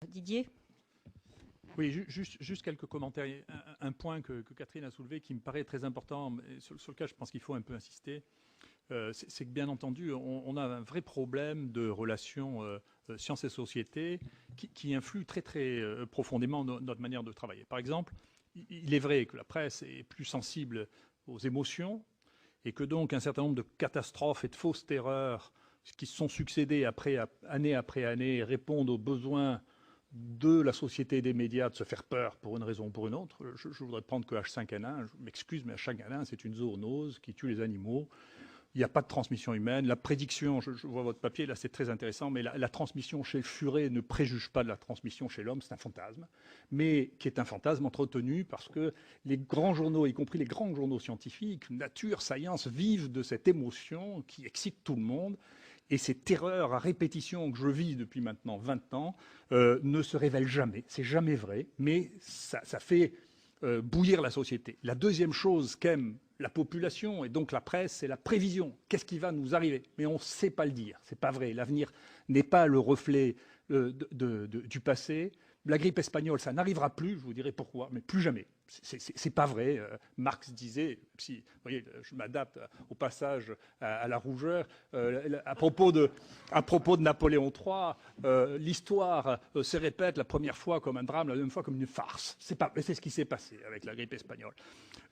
Didier? Oui, juste quelques commentaires. Un point que Catherine a soulevé qui me paraît très important, sur lequel je pense qu'il faut un peu insister, c'est que bien entendu, on a un vrai problème de relation sciences et société qui influe très profondément notre manière de travailler. Par exemple, il est vrai que la presse est plus sensible aux émotions et que donc un certain nombre de catastrophes et de fausses terreurs qui se sont succédées année après année répondent aux besoins de la société et des médias de se faire peur pour une raison ou pour une autre. Je voudrais prendre que H5N1, je m'excuse, mais H5N1, c'est une zoonose qui tue les animaux. Il n'y a pas de transmission humaine. La prédiction, je vois votre papier, là c'est très intéressant, mais la transmission chez le furet ne préjuge pas de la transmission chez l'homme, c'est un fantasme, mais qui est un fantasme entretenu parce que les grands journaux, y compris les grands journaux scientifiques, Nature, Science, vivent de cette émotion qui excite tout le monde. Et ces terreurs à répétition que je vis depuis maintenant 20 ans ne se révèlent jamais. C'est jamais vrai, mais ça fait bouillir la société. La deuxième chose qu'aime la population et donc la presse, c'est la prévision. Qu'est-ce qui va nous arriver? Mais on ne sait pas le dire. C'est pas vrai. L'avenir n'est pas le reflet du passé. La grippe espagnole, ça n'arrivera plus, je vous dirai pourquoi, mais plus jamais. C'est pas vrai. Marx disait, si, vous voyez, je m'adapte au passage à la rougeur, à propos de Napoléon III, l'histoire se répète la première fois comme un drame, la deuxième fois comme une farce. C'est ce qui s'est passé avec la grippe espagnole.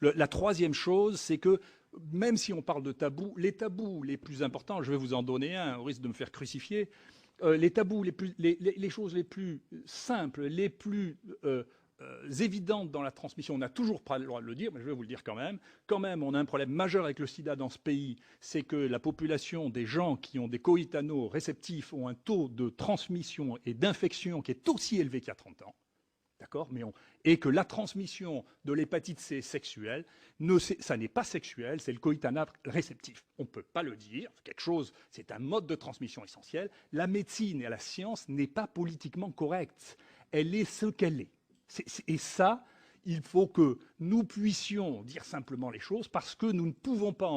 La troisième chose, c'est que même si on parle de tabous, les tabous les plus importants, je vais vous en donner un, au risque de me faire crucifier, les tabous, les choses les plus simples, les plus évidentes dans la transmission, on n'a toujours pas le droit de le dire, mais je vais vous le dire quand même. Quand même, on a un problème majeur avec le sida dans ce pays, c'est que la population des gens qui ont des coïtanos réceptifs ont un taux de transmission et d'infection qui est aussi élevé qu'il y a 30 ans. D'accord, et que la transmission de l'hépatite C sexuelle, ça n'est pas sexuel, c'est le coïtanat réceptif. On ne peut pas le dire, quelque chose, c'est un mode de transmission essentiel. La médecine et la science n'est pas politiquement correcte. Elle est ce qu'elle est. Et ça, il faut que nous puissions dire simplement les choses parce que nous ne pouvons pas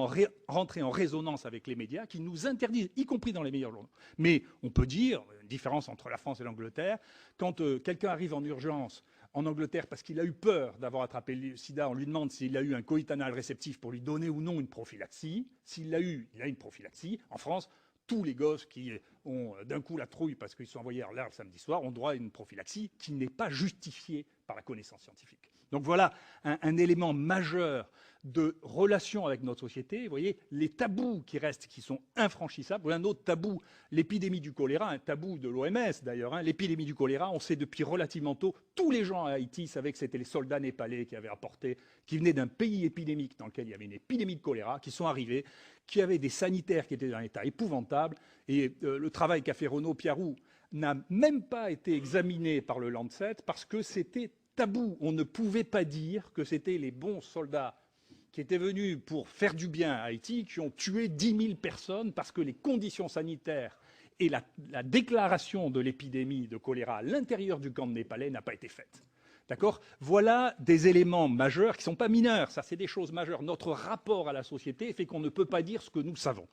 rentrer en résonance avec les médias qui nous interdisent, y compris dans les meilleurs journaux. Mais on peut dire, une différence entre la France et l'Angleterre, quand quelqu'un arrive en urgence en Angleterre parce qu'il a eu peur d'avoir attrapé le sida, on lui demande s'il a eu un coïtanal réceptif pour lui donner ou non une prophylaxie. S'il l'a eu, il a une prophylaxie. En France, tous les gosses qui ont d'un coup la trouille parce qu'ils sont envoyés à l'air le samedi soir ont droit à une prophylaxie qui n'est pas justifiée par la connaissance scientifique. Donc voilà un élément majeur de relation avec notre société. Vous voyez, les tabous qui restent, qui sont infranchissables. Voilà un autre tabou, l'épidémie du choléra, un tabou de l'OMS d'ailleurs. L'épidémie du choléra, on sait depuis relativement tôt, tous les gens à Haïti savaient que c'était les soldats népalais qui avaient apporté, qui venaient d'un pays épidémique dans lequel il y avait une épidémie de choléra, qui sont arrivés, qui avaient des sanitaires qui étaient dans un état épouvantable. Et le travail qu'a fait Renaud Piarou n'a même pas été examiné par le Lancet parce que c'était tabou. On ne pouvait pas dire que c'était les bons soldats qui étaient venus pour faire du bien à Haïti, qui ont tué 10 000 personnes parce que les conditions sanitaires et la déclaration de l'épidémie de choléra à l'intérieur du camp de Népalais n'a pas été faite. D'accord? Voilà des éléments majeurs qui ne sont pas mineurs, ça c'est des choses majeures. Notre rapport à la société fait qu'on ne peut pas dire ce que nous savons.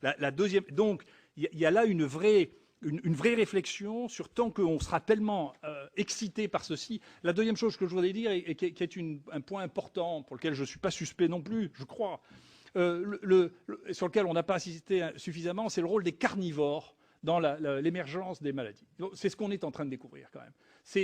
La deuxième, donc, il y a là une vraie réflexion sur tant qu'on sera tellement excité par ceci. La deuxième chose que je voudrais dire, et qui est un point important pour lequel je ne suis pas suspect non plus, je crois, sur lequel on n'a pas assisté suffisamment, c'est le rôle des carnivores dans l'émergence des maladies. C'est ce qu'on est en train de découvrir quand même. Je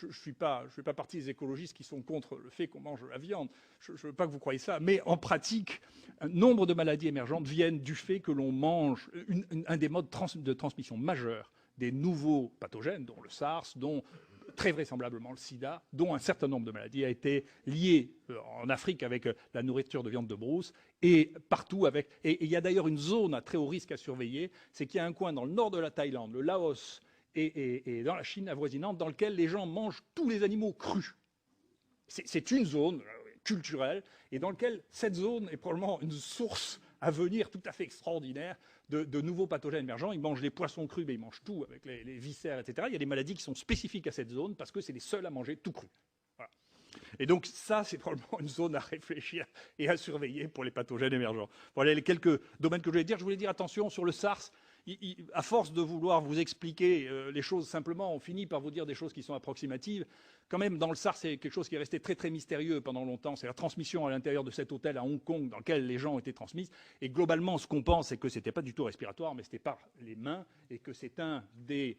ne fais pas partie des écologistes qui sont contre le fait qu'on mange la viande. Je ne veux pas que vous croyiez ça. Mais en pratique, un nombre de maladies émergentes viennent du fait que l'on mange un des modes de transmission majeurs des nouveaux pathogènes, dont le SARS, dont très vraisemblablement le sida, dont un certain nombre de maladies a été lié en Afrique avec la nourriture de viande de brousse et partout avec... Et il y a d'ailleurs une zone à très haut risque à surveiller, c'est qu'il y a un coin dans le nord de la Thaïlande, le Laos et dans la Chine avoisinante, dans lequel les gens mangent tous les animaux crus. C'est une zone culturelle et dans laquelle cette zone est probablement une source à venir tout à fait extraordinaire de nouveaux pathogènes émergents. Ils mangent les poissons crus, mais ils mangent tout avec les viscères, etc. Il y a des maladies qui sont spécifiques à cette zone parce que c'est les seuls à manger tout cru. Voilà. Et donc ça, c'est probablement une zone à réfléchir et à surveiller pour les pathogènes émergents. Voilà les quelques domaines que je voulais dire. Je voulais dire attention sur le SARS. à force de vouloir vous expliquer les choses simplement, on finit par vous dire des choses qui sont approximatives. Quand même, dans le SARS, c'est quelque chose qui est resté très très mystérieux pendant longtemps. C'est la transmission à l'intérieur de cet hôtel à Hong Kong dans lequel les gens ont été transmis. Et globalement, ce qu'on pense, c'est que c'était pas du tout respiratoire, mais c'était par les mains, et que c'est un des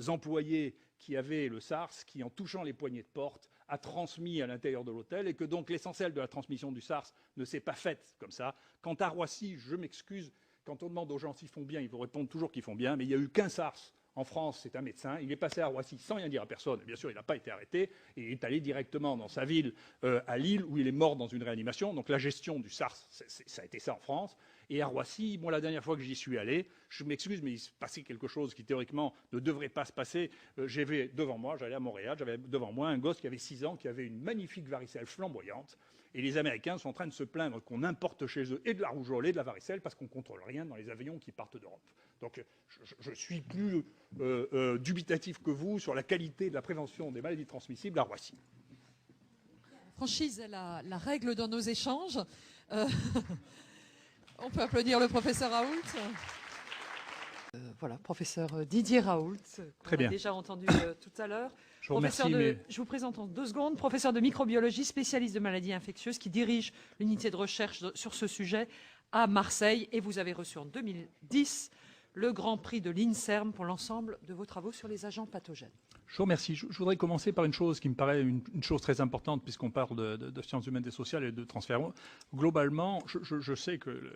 employés qui avait le SARS qui, en touchant les poignées de porte, a transmis à l'intérieur de l'hôtel, et que donc l'essentiel de la transmission du SARS ne s'est pas faite comme ça. Quant à Roissy, je m'excuse, quand on demande aux gens s'ils font bien, ils vous répondent toujours qu'ils font bien, mais il n'y a eu qu'un SARS en France, c'est un médecin. Il est passé à Roissy sans rien dire à personne. Et bien sûr, il n'a pas été arrêté. Et il est allé directement dans sa ville, à Lille, où il est mort dans une réanimation. Donc la gestion du SARS, ça a été ça en France. Et à Roissy, moi, la dernière fois que j'y suis allé, je m'excuse, mais il se passait quelque chose qui, théoriquement, ne devrait pas se passer. J'avais devant moi, j'allais à Montréal, j'avais devant moi un gosse qui avait 6 ans, qui avait une magnifique varicelle flamboyante. Et les Américains sont en train de se plaindre qu'on importe chez eux et de la rougeole et de la varicelle parce qu'on ne contrôle rien dans les avions qui partent d'Europe. Donc je suis plus dubitatif que vous sur la qualité de la prévention des maladies transmissibles à Roissy. Franchise est la règle dans nos échanges. On peut applaudir le professeur Raoult. Voilà, professeur Didier Raoult, qu'on a déjà entendu tout à l'heure. Je vous remercie. Je vous présente en 2 secondes, professeur de microbiologie, spécialiste de maladies infectieuses, qui dirige l'unité de recherche sur ce sujet à Marseille. Et vous avez reçu en 2010 le Grand Prix de l'INSERM pour l'ensemble de vos travaux sur les agents pathogènes. Je vous remercie. Je voudrais commencer par une chose qui me paraît une chose très importante, puisqu'on parle de sciences humaines et sociales et de transfert. Globalement, je sais que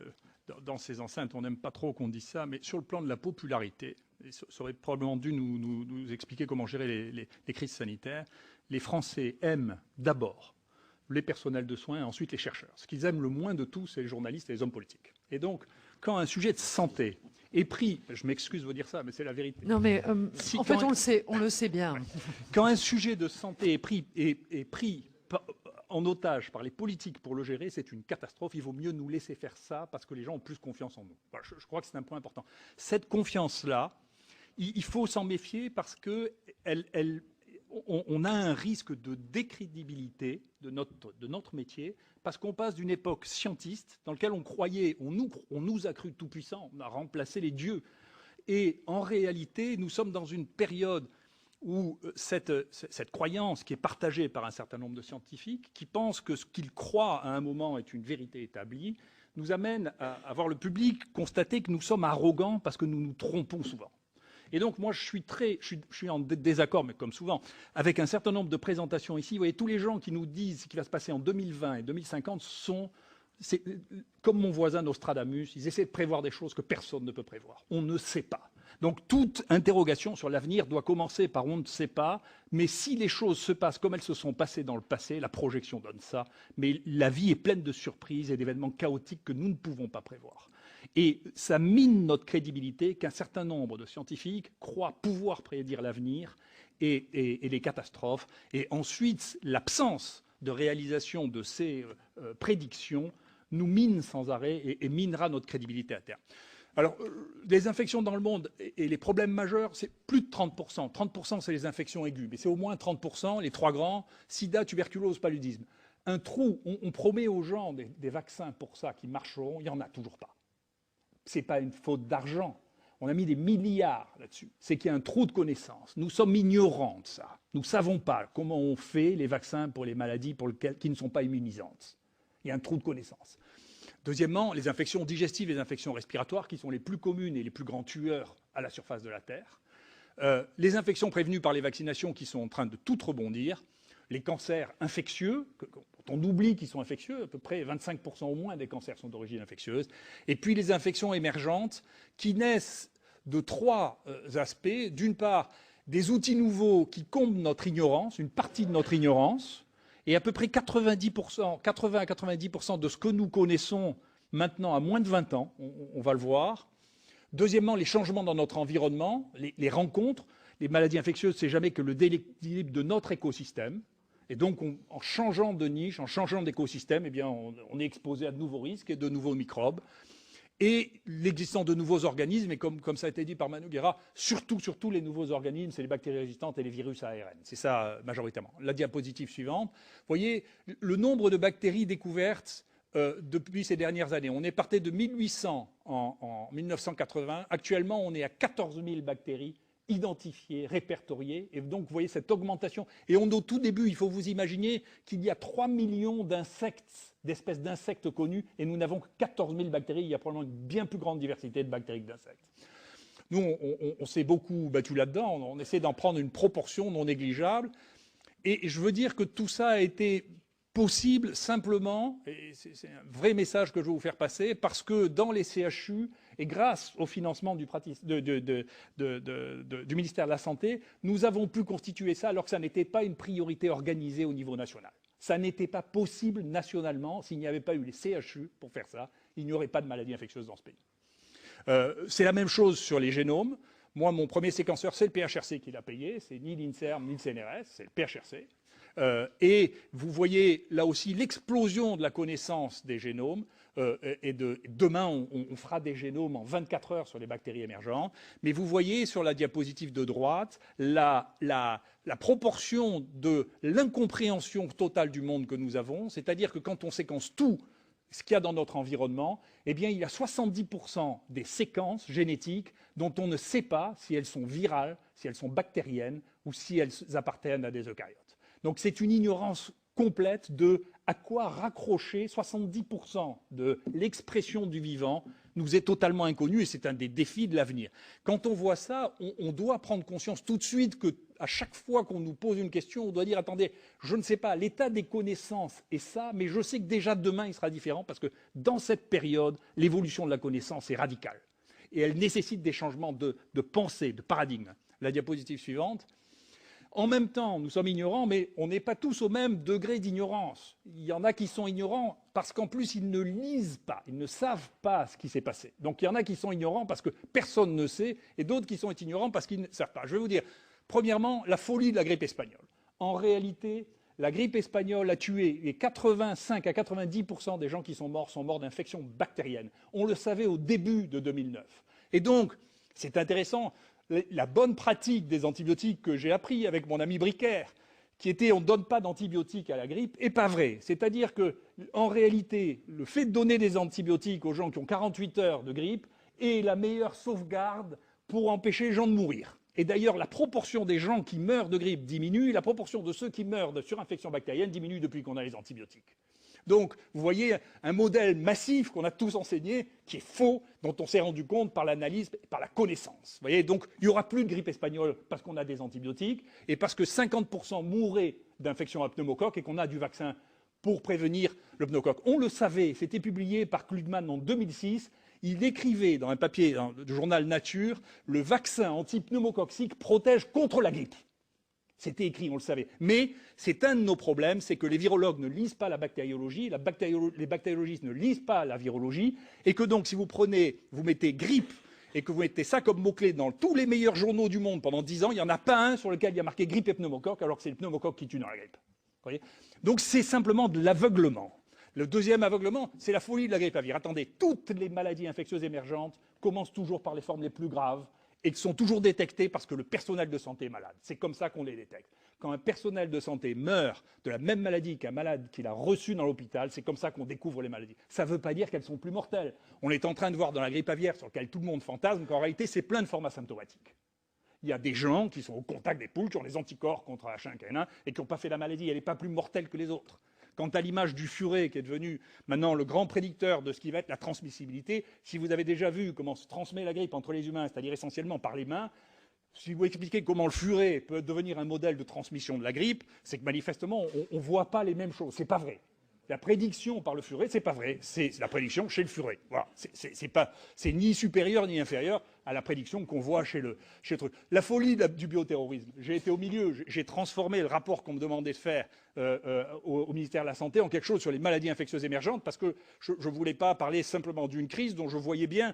dans ces enceintes, on n'aime pas trop qu'on dise ça, mais sur le plan de la popularité, et ça aurait probablement dû nous expliquer comment gérer les crises sanitaires, les Français aiment d'abord les personnels de soins et ensuite les chercheurs. Ce qu'ils aiment le moins de tout, c'est les journalistes et les hommes politiques. Et donc, quand un sujet de santé est pris, je m'excuse de vous dire ça, mais c'est la vérité. Non, mais en fait, on le sait bien. Quand un sujet de santé est pris en otage par les politiques pour le gérer, c'est une catastrophe. Il vaut mieux nous laisser faire ça parce que les gens ont plus confiance en nous. Voilà, je crois que c'est un point important. Cette confiance-là, il faut s'en méfier parce que on a un risque de décrédibilité de notre métier parce qu'on passe d'une époque scientiste dans laquelle on croyait, on nous a cru tout-puissants, on a remplacé les dieux. Et en réalité, nous sommes dans une période où cette croyance qui est partagée par un certain nombre de scientifiques, qui pensent que ce qu'ils croient à un moment est une vérité établie, nous amène à voir le public constater que nous sommes arrogants parce que nous nous trompons souvent. Et donc, moi, je suis en désaccord, mais comme souvent, avec un certain nombre de présentations ici. Vous voyez, tous les gens qui nous disent ce qui va se passer en 2020 et 2050 c'est comme mon voisin Nostradamus, ils essaient de prévoir des choses que personne ne peut prévoir. On ne sait pas. Donc, toute interrogation sur l'avenir doit commencer par on ne sait pas, mais si les choses se passent comme elles se sont passées dans le passé, la projection donne ça, mais la vie est pleine de surprises et d'événements chaotiques que nous ne pouvons pas prévoir. Et ça mine notre crédibilité qu'un certain nombre de scientifiques croient pouvoir prédire l'avenir et les catastrophes. Et ensuite, l'absence de réalisation de ces prédictions nous mine sans arrêt et minera notre crédibilité à terme. Alors, les infections dans le monde et les problèmes majeurs, c'est plus de 30%. 30%, c'est les infections aiguës, mais c'est au moins 30%, les 3 grands, sida, tuberculose, paludisme. Un trou, on promet aux gens des vaccins pour ça qui marcheront, il n'y en a toujours pas. Ce n'est pas une faute d'argent. On a mis des milliards là-dessus. C'est qu'il y a un trou de connaissances. Nous sommes ignorants de ça. Nous ne savons pas comment on fait les vaccins pour les maladies qui ne sont pas immunisantes. Il y a un trou de connaissances. Deuxièmement, les infections digestives et les infections respiratoires qui sont les plus communes et les plus grands tueurs à la surface de la Terre. Les infections prévenues par les vaccinations qui sont en train de toutes rebondir. Les cancers infectieux, dont on oublie qu'ils sont infectieux, à peu près 25% au moins des cancers sont d'origine infectieuse. Et puis les infections émergentes qui naissent de 3 aspects. D'une part, des outils nouveaux qui comblent notre ignorance, une partie de notre ignorance, et à peu près 80 à 90% de ce que nous connaissons maintenant à moins de 20 ans, on va le voir. Deuxièmement, les changements dans notre environnement, les rencontres. Les maladies infectieuses, c'est jamais que le déséquilibre de notre écosystème. Et donc, en changeant de niche, en changeant d'écosystème, eh bien, on est exposé à de nouveaux risques et de nouveaux microbes. Et l'existence de nouveaux organismes, et comme ça a été dit par Manu Guerra, surtout les nouveaux organismes, c'est les bactéries résistantes et les virus à ARN. C'est ça majoritairement. La diapositive suivante. Vous voyez, le nombre de bactéries découvertes depuis ces dernières années. On est parti de 1800 en 1980. Actuellement, on est à 14 000 bactéries identifiées, répertoriées. Et donc, vous voyez cette augmentation. Et au tout début, il faut vous imaginer qu'il y a 3 millions d'insectes, d'espèces d'insectes connus, et nous n'avons que 14 000 bactéries. Il y a probablement une bien plus grande diversité de bactéries que d'insectes. Nous, on s'est beaucoup battu là-dedans. On essaie d'en prendre une proportion non négligeable. Et je veux dire que tout ça a été possible simplement, et c'est un vrai message que je veux vous faire passer, parce que dans les CHU, et grâce au financement du ministère de la Santé, nous avons pu constituer ça alors que ça n'était pas une priorité organisée au niveau national. Ça n'était pas possible nationalement. S'il n'y avait pas eu les CHU pour faire ça, il n'y aurait pas de maladies infectieuses dans ce pays. C'est la même chose sur les génomes. Moi, mon premier séquenceur, c'est le PHRC qui l'a payé. C'est ni l'INSERM ni le CNRS, c'est le PHRC. Et vous voyez là aussi l'explosion de la connaissance des génomes. Demain, on fera des génomes en 24 heures sur les bactéries émergentes. Mais vous voyez sur la diapositive de droite la proportion de l'incompréhension totale du monde que nous avons. C'est-à-dire que quand on séquence tout ce qu'il y a dans notre environnement, eh bien, il y a 70% des séquences génétiques dont on ne sait pas si elles sont virales, si elles sont bactériennes ou si elles appartiennent à des eucaryotes. Donc c'est une ignorance complète de à quoi raccrocher 70% de l'expression du vivant nous est totalement inconnu et c'est un des défis de l'avenir. Quand on voit ça, on doit prendre conscience tout de suite qu'à chaque fois qu'on nous pose une question, on doit dire attendez, je ne sais pas, l'état des connaissances est ça, mais je sais que déjà demain il sera différent parce que dans cette période, l'évolution de la connaissance est radicale et elle nécessite des changements de pensée, de paradigme. La diapositive suivante. En même temps, nous sommes ignorants, mais on n'est pas tous au même degré d'ignorance. Il y en a qui sont ignorants parce qu'en plus, ils ne lisent pas, ils ne savent pas ce qui s'est passé. Donc il y en a qui sont ignorants parce que personne ne sait, et d'autres qui sont ignorants parce qu'ils ne savent pas. Je vais vous dire, premièrement, la folie de la grippe espagnole. En réalité, la grippe espagnole a tué, et 85 à 90% des gens qui sont morts d'infections bactériennes. On le savait au début de 2009. Et donc, c'est intéressant. La bonne pratique des antibiotiques que j'ai appris avec mon ami Bricaire, qui était on ne donne pas d'antibiotiques à la grippe, n'est pas vrai. C'est-à-dire qu'en réalité, le fait de donner des antibiotiques aux gens qui ont 48 heures de grippe est la meilleure sauvegarde pour empêcher les gens de mourir. Et d'ailleurs, la proportion des gens qui meurent de grippe diminue, et la proportion de ceux qui meurent de surinfection bactérienne diminue depuis qu'on a les antibiotiques. Donc, vous voyez un modèle massif qu'on a tous enseigné, qui est faux, dont on s'est rendu compte par l'analyse, par la connaissance. Vous voyez, donc, il n'y aura plus de grippe espagnole parce qu'on a des antibiotiques et parce que 50% mourraient d'infection à pneumocoque et qu'on a du vaccin pour prévenir le pneumocoque. On le savait, c'était publié par Klugman en 2006. Il écrivait dans un papier du journal Nature, le vaccin anti-pneumococcique protège contre la grippe. C'était écrit, on le savait. Mais c'est un de nos problèmes, c'est que les virologues ne lisent pas la bactériologie, les bactériologistes ne lisent pas la virologie, et que donc si vous mettez grippe, et que vous mettez ça comme mot-clé dans tous les meilleurs journaux du monde pendant 10 ans, il n'y en a pas un sur lequel il y a marqué grippe et pneumocoque, alors que c'est le pneumocoque qui tue dans la grippe. Vous voyez ? Donc c'est simplement de l'aveuglement. Le deuxième aveuglement, c'est la folie de la grippe aviaire. Attendez, toutes les maladies infectieuses émergentes commencent toujours par les formes les plus graves, et qui sont toujours détectés parce que le personnel de santé est malade. C'est comme ça qu'on les détecte. Quand un personnel de santé meurt de la même maladie qu'un malade qu'il a reçu dans l'hôpital, c'est comme ça qu'on découvre les maladies. Ça ne veut pas dire qu'elles sont plus mortelles. On est en train de voir dans la grippe aviaire, sur laquelle tout le monde fantasme, qu'en réalité, c'est plein de formes asymptomatiques. Il y a des gens qui sont au contact des poules, qui ont des anticorps contre H1N1 et qui n'ont pas fait la maladie. Elle n'est pas plus mortelle que les autres. Quant à l'image du furet, qui est devenu maintenant le grand prédicteur de ce qui va être la transmissibilité, si vous avez déjà vu comment se transmet la grippe entre les humains, c'est-à-dire essentiellement par les mains, si vous expliquez comment le furet peut devenir un modèle de transmission de la grippe, c'est que manifestement, on ne voit pas les mêmes choses. C'est pas vrai. La prédiction par le furet, c'est pas vrai. C'est la prédiction chez le furet. Voilà. C'est ni supérieur ni inférieur à la prédiction qu'on voit chez le truc. La folie du bioterrorisme. J'ai été au milieu. J'ai transformé le rapport qu'on me demandait de faire au ministère de la Santé en quelque chose sur les maladies infectieuses émergentes parce que je ne voulais pas parler simplement d'une crise dont je voyais bien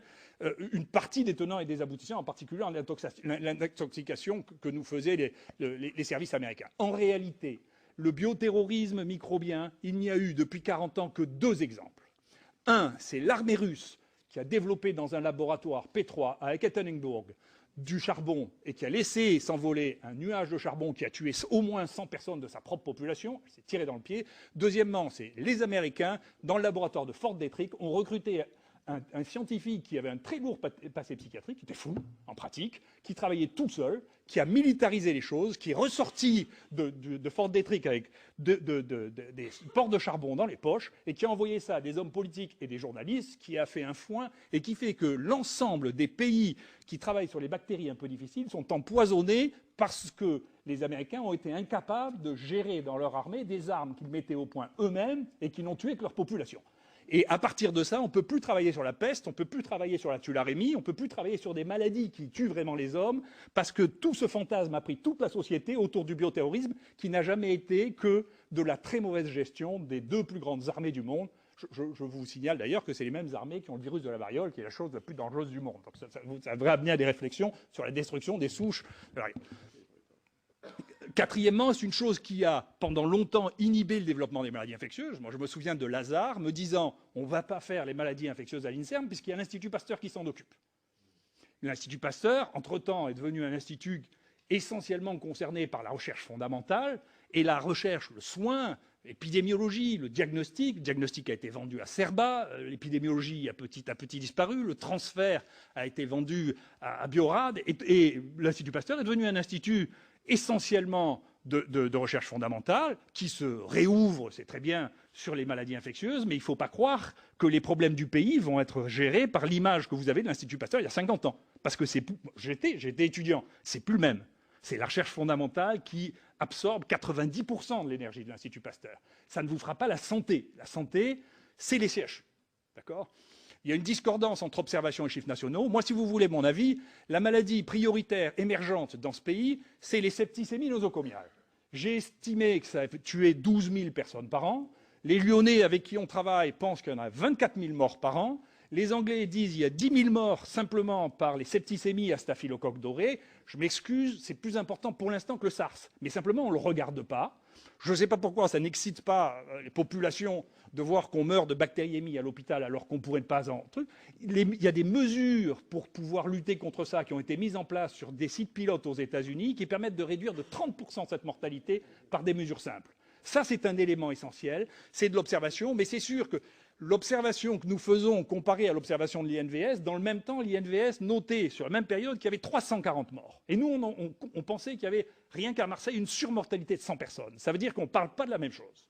une partie des tenants et des aboutissants, en particulier en l'intoxication que nous faisaient les services américains. En réalité, le bioterrorisme microbien, il n'y a eu depuis 40 ans que 2 exemples. Un, c'est l'armée russe qui a développé dans un laboratoire P3 à Ekaterinbourg du charbon et qui a laissé s'envoler un nuage de charbon qui a tué au moins 100 personnes de sa propre population, elle s'est tirée dans le pied. Deuxièmement, c'est les Américains, dans le laboratoire de Fort Detrick, ont recruté un scientifique qui avait un très lourd passé psychiatrique, qui était fou en pratique, qui travaillait tout seul, qui a militarisé les choses, qui est ressorti de Fort Detrick avec des ports de charbon dans les poches et qui a envoyé ça à des hommes politiques et des journalistes, qui a fait un foin et qui fait que l'ensemble des pays qui travaillent sur les bactéries un peu difficiles sont empoisonnés parce que les Américains ont été incapables de gérer dans leur armée des armes qu'ils mettaient au point eux-mêmes et qui n'ont tué que leur population. Et à partir de ça, on ne peut plus travailler sur la peste, on ne peut plus travailler sur la tularemie, on ne peut plus travailler sur des maladies qui tuent vraiment les hommes, parce que tout ce fantasme a pris toute la société autour du bioterrorisme, qui n'a jamais été que de la très mauvaise gestion des deux plus grandes armées du monde. Je vous signale d'ailleurs que c'est les mêmes armées qui ont le virus de la variole, qui est la chose la plus dangereuse du monde. Donc ça devrait amener à des réflexions sur la destruction des souches de la variole. Quatrièmement, c'est une chose qui a pendant longtemps inhibé le développement des maladies infectieuses. Moi, je me souviens de Lazare me disant « on ne va pas faire les maladies infectieuses à l'INSERM puisqu'il y a l'Institut Pasteur qui s'en occupe ». L'Institut Pasteur, entre-temps, est devenu un institut essentiellement concerné par la recherche fondamentale et la recherche, le soin, l'épidémiologie, le diagnostic. Le diagnostic a été vendu à Cerba, l'épidémiologie a petit à petit disparu, le transfert a été vendu à Biorad et l'Institut Pasteur est devenu un institut essentiellement de recherche fondamentale, qui se réouvre, c'est très bien, sur les maladies infectieuses, mais il ne faut pas croire que les problèmes du pays vont être gérés par l'image que vous avez de l'Institut Pasteur il y a 50 ans. Parce que j'étais étudiant, c'est plus le même. C'est la recherche fondamentale qui absorbe 90% de l'énergie de l'Institut Pasteur. Ça ne vous fera pas la santé. La santé, c'est les CHU. D'accord ? Il y a une discordance entre observation et chiffres nationaux. Moi, si vous voulez mon avis, la maladie prioritaire émergente dans ce pays, c'est les septicémies nosocomiales. J'ai estimé que ça a tué 12 000 personnes par an. Les Lyonnais avec qui on travaille pensent qu'il y en a 24 000 morts par an. Les Anglais disent qu'il y a 10 000 morts simplement par les septicémies à staphylocoque doré. Je m'excuse, c'est plus important pour l'instant que le SARS. Mais simplement, on ne le regarde pas. Je ne sais pas pourquoi ça n'excite pas les populations de voir qu'on meurt de bactériémie à l'hôpital alors qu'on ne pourrait pas en truc. Il y a des mesures pour pouvoir lutter contre ça qui ont été mises en place sur des sites pilotes aux États-Unis qui permettent de réduire de 30% cette mortalité par des mesures simples. Ça, c'est un élément essentiel. C'est de l'observation, mais c'est sûr que l'observation que nous faisons comparée à l'observation de l'INVS, dans le même temps, l'INVS notait sur la même période qu'il y avait 340 morts. Et nous, on pensait qu'il y avait, rien qu'à Marseille, une surmortalité de 100 personnes. Ça veut dire qu'on ne parle pas de la même chose.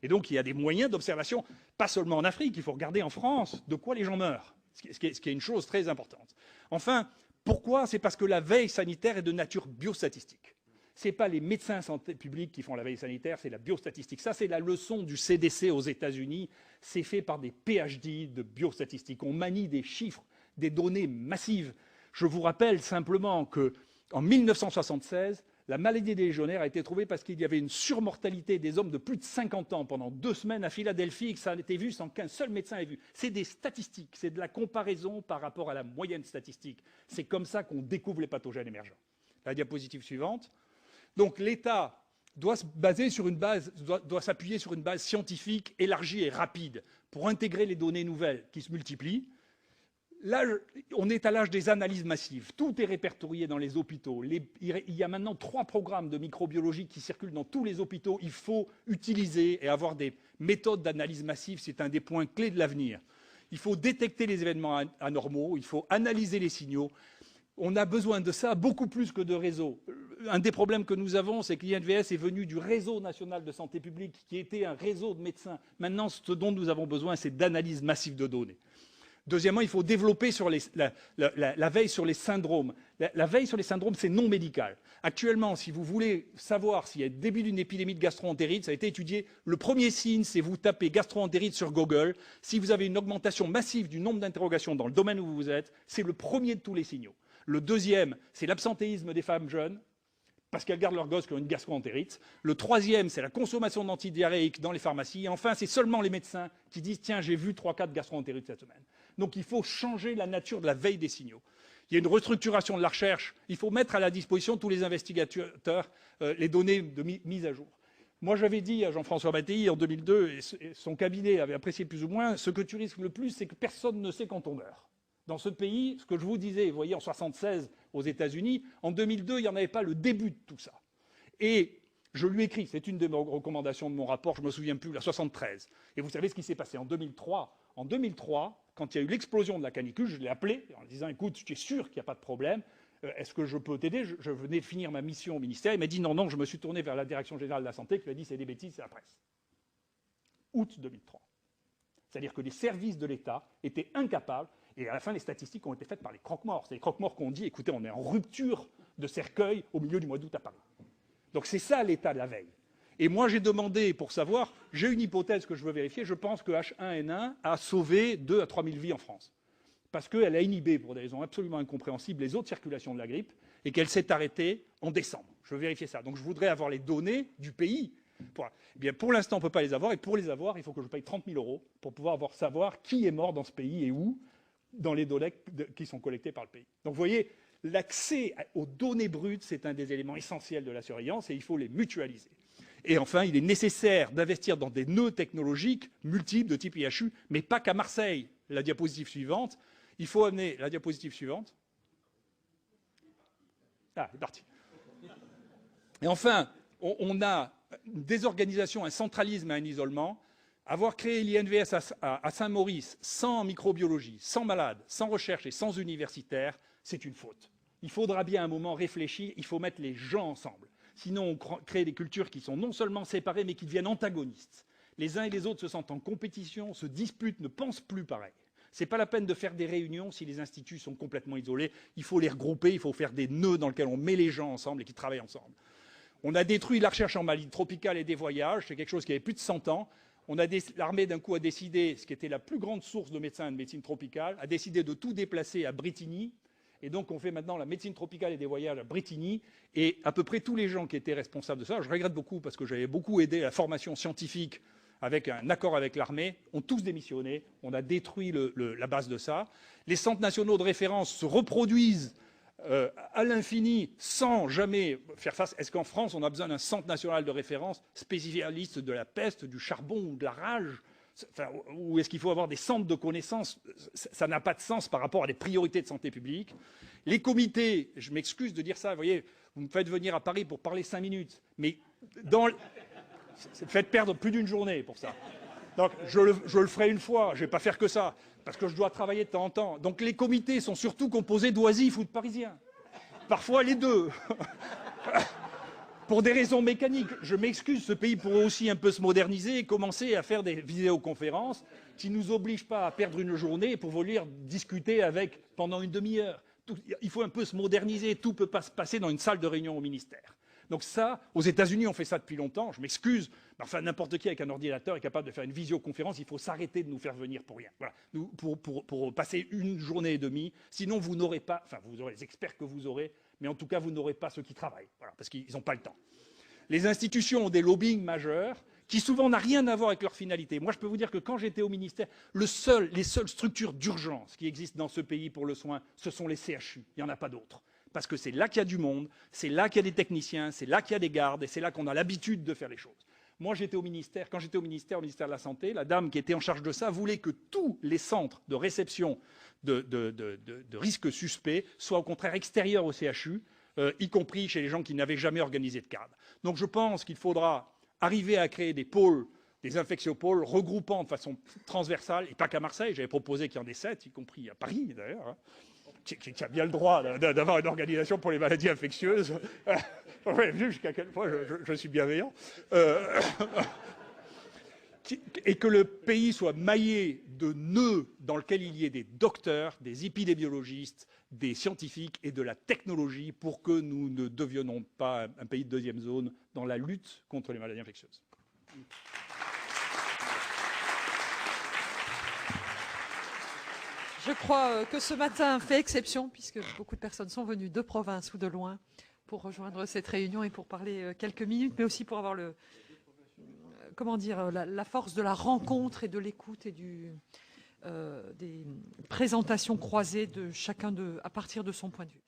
Et donc, il y a des moyens d'observation, pas seulement en Afrique, il faut regarder en France de quoi les gens meurent, ce qui est une chose très importante. Enfin, pourquoi ? C'est parce que la veille sanitaire est de nature biostatistique. Ce n'est pas les médecins santé publique qui font la veille sanitaire, c'est la biostatistique. Ça, c'est la leçon du CDC aux États-Unis. C'est fait par des PhD de biostatistique. On manie des chiffres, des données massives. Je vous rappelle simplement qu'en 1976, la maladie des légionnaires a été trouvée parce qu'il y avait une surmortalité des hommes de plus de 50 ans pendant 2 semaines à Philadelphie et que ça a été vu sans qu'un seul médecin ait vu. C'est des statistiques, c'est de la comparaison par rapport à la moyenne statistique. C'est comme ça qu'on découvre les pathogènes émergents. La diapositive suivante. Donc l'État doit s'appuyer sur une base scientifique élargie et rapide pour intégrer les données nouvelles qui se multiplient. Là, on est à l'âge des analyses massives. Tout est répertorié dans les hôpitaux. Il y a maintenant 3 programmes de microbiologie qui circulent dans tous les hôpitaux. Il faut utiliser et avoir des méthodes d'analyse massive. C'est un des points clés de l'avenir. Il faut détecter les événements anormaux. Il faut analyser les signaux. On a besoin de ça beaucoup plus que de réseaux. Un des problèmes que nous avons, c'est que l'INVS est venu du réseau national de santé publique, qui était un réseau de médecins. Maintenant, ce dont nous avons besoin, c'est d'analyse massive de données. Deuxièmement, il faut développer la veille sur les syndromes. La veille sur les syndromes, c'est non médical. Actuellement, si vous voulez savoir s'il y a le début d'une épidémie de gastro-entérite, ça a été étudié. Le premier signe, c'est vous tapez gastro-entérite sur Google. Si vous avez une augmentation massive du nombre d'interrogations dans le domaine où vous êtes, c'est le premier de tous les signaux. Le deuxième, c'est l'absentéisme des femmes jeunes, parce qu'elles gardent leurs gosses qui ont une gastro-entérite. Le troisième, c'est la consommation d'antidiarrhéiques dans les pharmacies. Et enfin, c'est seulement les médecins qui disent « Tiens, j'ai vu 3-4 gastro-entérites cette semaine ». Donc il faut changer la nature de la veille des signaux. Il y a une restructuration de la recherche. Il faut mettre à la disposition de tous les investigateurs les données de mise à jour. Moi, j'avais dit à Jean-François Mattei en 2002, et son cabinet avait apprécié plus ou moins, ce que tu risques le plus, c'est que personne ne sait quand on meurt. Dans ce pays, ce que je vous disais, vous voyez, en 1976 aux États-Unis, en 2002, il n'y en avait pas le début de tout ça. Et je lui écris, c'est une des recommandations de mon rapport, je ne me souviens plus, la 73. Et vous savez ce qui s'est passé en 2003. En 2003, quand il y a eu l'explosion de la canicule, je l'ai appelé en disant « Écoute, tu es sûr qu'il n'y a pas de problème, est-ce que je peux t'aider ?» Je venais de finir ma mission au ministère. Il m'a dit « Non, non, je me suis tourné vers la Direction générale de la santé qui lui a dit « C'est des bêtises, c'est la presse. » Août 2003. C'est-à-dire que les services de l'État étaient incapables, et à la fin, les statistiques ont été faites par les croque-morts. C'est les croque-morts qui ont dit « Écoutez, on est en rupture de cercueil au milieu du mois d'août à Paris. » Donc c'est ça l'état de la veille. Et moi, j'ai demandé pour savoir, j'ai une hypothèse que je veux vérifier, je pense que H1N1 a sauvé 2 à 3 000 vies en France. Parce qu'elle a inhibé, pour des raisons absolument incompréhensibles, les autres circulations de la grippe, et qu'elle s'est arrêtée en décembre. Je veux vérifier ça. Donc je voudrais avoir les données du pays. Eh bien, pour l'instant, on ne peut pas les avoir, et pour les avoir, il faut que je paye 30 000 € pour pouvoir savoir qui est mort dans ce pays et où, dans les données qui sont collectées par le pays. Donc vous voyez, l'accès aux données brutes, c'est un des éléments essentiels de la surveillance, et il faut les mutualiser. Et enfin, il est nécessaire d'investir dans des nœuds technologiques multiples de type IHU, mais pas qu'à Marseille. La diapositive suivante. Il faut amener la diapositive suivante. Ah, c'est parti. Et enfin, on a une désorganisation, un centralisme et un isolement. Avoir créé l'INVS à Saint-Maurice sans microbiologie, sans malades, sans recherche et sans universitaires, c'est une faute. Il faudra bien un moment réfléchir, il faut mettre les gens ensemble. Sinon, on crée des cultures qui sont non seulement séparées, mais qui deviennent antagonistes. Les uns et les autres se sentent en compétition, se disputent, ne pensent plus pareil. Ce n'est pas la peine de faire des réunions si les instituts sont complètement isolés. Il faut les regrouper, il faut faire des nœuds dans lesquels on met les gens ensemble et qui travaillent ensemble. On a détruit la recherche en maladie tropicale et des voyages, c'est quelque chose qui avait plus de 100 ans. L'armée, d'un coup, a décidé, ce qui était la plus grande source de médecins de médecine tropicale, a décidé de tout déplacer à Brétigny. Et donc, on fait maintenant la médecine tropicale et des voyages à Brétigny. Et à peu près tous les gens qui étaient responsables de ça, je regrette beaucoup parce que j'avais beaucoup aidé à la formation scientifique avec un accord avec l'armée, ont tous démissionné. On a détruit la base de ça. Les centres nationaux de référence se reproduisent à l'infini sans jamais faire face. Est-ce qu'en France, on a besoin d'un centre national de référence spécialiste de la peste, du charbon ou de la rage? Enfin, ou est-ce qu'il faut avoir des centres de connaissances? Ça n'a pas de sens par rapport à des priorités de santé publique. Les comités, je m'excuse de dire ça, vous voyez, vous me faites venir à Paris pour parler 5 minutes, mais faites perdre plus d'une journée pour ça. Donc je le ferai une fois, je ne vais pas faire que ça, parce que je dois travailler de temps en temps. Donc les comités sont surtout composés d'oisifs ou de parisiens. Parfois les deux. Pour des raisons mécaniques. Je m'excuse, ce pays pourrait aussi un peu se moderniser et commencer à faire des vidéoconférences qui ne nous obligent pas à perdre une journée pour venir discuter avec pendant une demi-heure. Il faut un peu se moderniser, tout ne peut pas se passer dans une salle de réunion au ministère. Donc ça, aux États-Unis, on fait ça depuis longtemps, je m'excuse, mais enfin n'importe qui avec un ordinateur est capable de faire une visioconférence, il faut s'arrêter de nous faire venir pour rien. Voilà. Pour passer une journée et demie, sinon vous n'aurez pas, enfin vous aurez les experts que vous aurez, mais en tout cas vous n'aurez pas ceux qui travaillent, voilà, parce qu'ils n'ont pas le temps. Les institutions ont des lobbying majeurs qui souvent n'ont rien à voir avec leur finalité. Moi je peux vous dire que quand j'étais au ministère, les seules structures d'urgence qui existent dans ce pays pour le soin, ce sont les CHU, il n'y en a pas d'autres. Parce que c'est là qu'il y a du monde, c'est là qu'il y a des techniciens, c'est là qu'il y a des gardes, et c'est là qu'on a l'habitude de faire les choses. Moi, j'étais au ministère, quand j'étais au ministère de la Santé, la dame qui était en charge de ça voulait que tous les centres de réception de risques suspects soient au contraire extérieurs au CHU, y compris chez les gens qui n'avaient jamais organisé de cadre. Donc je pense qu'il faudra arriver à créer des pôles, des infectiopôles, regroupant de façon transversale, et pas qu'à Marseille, j'avais proposé qu'il y en ait 7, y compris à Paris d'ailleurs, hein, qui a bien le droit d'avoir une organisation pour les maladies infectieuses. Vous avez vu jusqu'à quel point je suis bienveillant. Et que le pays soit maillé de nœuds dans lesquels il y ait des docteurs, des épidémiologistes, des scientifiques et de la technologie pour que nous ne deviennons pas un pays de deuxième zone dans la lutte contre les maladies infectieuses. Je crois que ce matin fait exception, puisque beaucoup de personnes sont venues de province ou de loin pour rejoindre cette réunion et pour parler quelques minutes, mais aussi pour avoir la force de la rencontre et de l'écoute et des présentations croisées de chacun à partir de son point de vue.